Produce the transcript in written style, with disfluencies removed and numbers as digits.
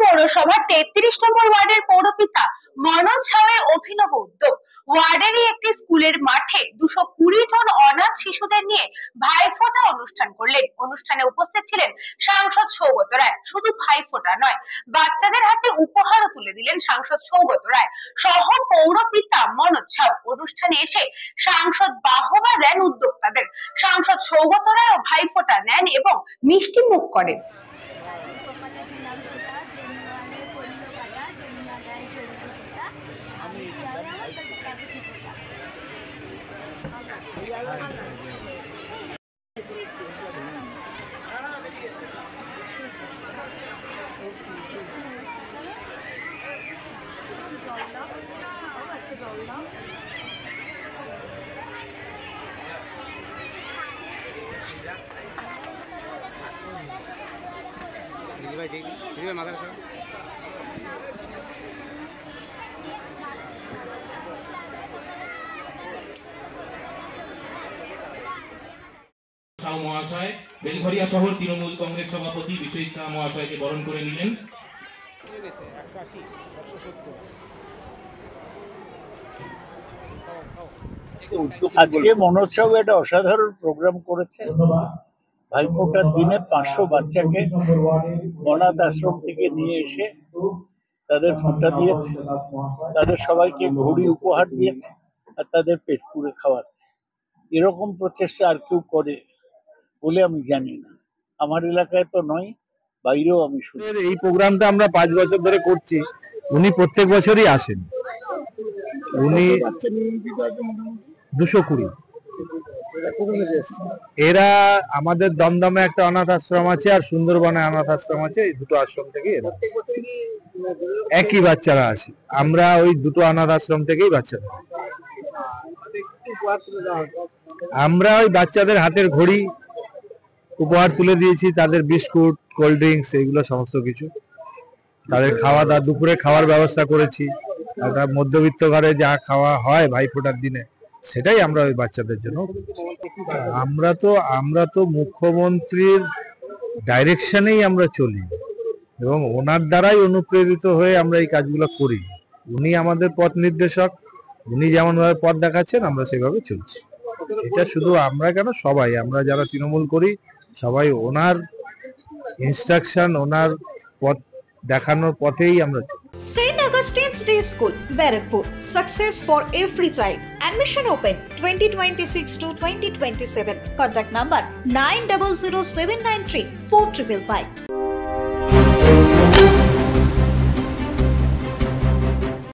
পৌরসভার 33 নম্বর ওয়ার্ডের পৌরপিতা মনোজ সাউয়ের অভিনব উদ্যোগ। ওয়ার্ডেরই একটি স্কুলের মাঠে 220 জন অনাথ শিশুদের নিয়ে ভাইফোঁটা অনুষ্ঠান করলেন। অনুষ্ঠানে উপস্থিত ছিলেন সাংসদ সৌগত রায়। শুধু ভাইফোঁটা নয়, বাচ্চাদের হাতে উপহারও তুলে দিলেন সাংসদ সৌগত রায় সহ পৌরপিতা মনোজ সাউ। অনুষ্ঠানে এসে সাংসদ বাহবা দেন উদ্যোক্তাদের। সাংসদ সৌগত রায়ও ভাইফোঁটা নেন এবং মিষ্টি মুখ করেন। সাউ মহাশয় বেলঘরিয়া শহর তৃণমূল কংগ্রেস সভাপতি বিশ্বজিৎ শাহ মহাশয়কে বরণ করে নিলেন। আজকে মনোজ সাউ একটা অসাধারণ প্রোগ্রাম করেছে। ভাইফোঁটার দিনে 500 বাচ্চাকে অনাথ আশ্রম থেকে নিয়ে এসে তাদের ফোঁটা দিয়েছে, তাদের সবাইকে ঘড়ি উপহার দিয়েছে আর তাদের পেট পুরে খাওয়াচ্ছে। এরকম প্রচেষ্টা আর কেউ করে বলে আমি জানি না। আমার এলাকায় তো নয়, বাইরেও আমি শুনি। এই প্রোগ্রামটা আমরা 5 বছর ধরে করছি। উনি প্রত্যেক বছরই আসেন। উনি 220। এরা আমাদের দমদমে একটা অনাথ আশ্রম আছে আর সুন্দরবনে অনাথ আশ্রম আছে, এই দুটো আশ্রম থেকে এরা একই বাচ্চারা আসে। আমরা ওই দুটো অনাথ আশ্রম থেকেই বাচ্চারা, আমরা ওই বাচ্চাদের হাতের ঘড়ি উপহার তুলে দিয়েছি, তাদের বিস্কুট, কোল্ড ড্রিঙ্কস, এইগুলো সমস্ত কিছু। তাদের খাওয়া দাওয়া, দুপুরে খাওয়ার ব্যবস্থা করেছি। মধ্যবিত্ত ঘরে যা খাওয়া হয় ভাইফোঁটার দিনে, সেটাই আমরা ওই বাচ্চাদের জন্য। আমরা তো মুখ্যমন্ত্রীর ডাইরেকশনেই আমরা চলি এবং ওনার দ্বারাই অনুপ্রেরিত হয়ে আমরা এই কাজগুলো করি। উনি আমাদের পথ নির্দেশক, উনি যেমন ভাবে পথ দেখাচ্ছেন আমরা সেভাবে চলছি। এটা শুধু আমরা কেন, সবাই, আমরা যারা তৃণমূল করি সবাই ওনার ইনস্ট্রাকশন, ওনার পথ দেখানোর পথেই আমরা চলি। St. Augustine's Day School, Barrackpur. Success for every child. Admission open 2026 to 2027. Contact number 900793 4555.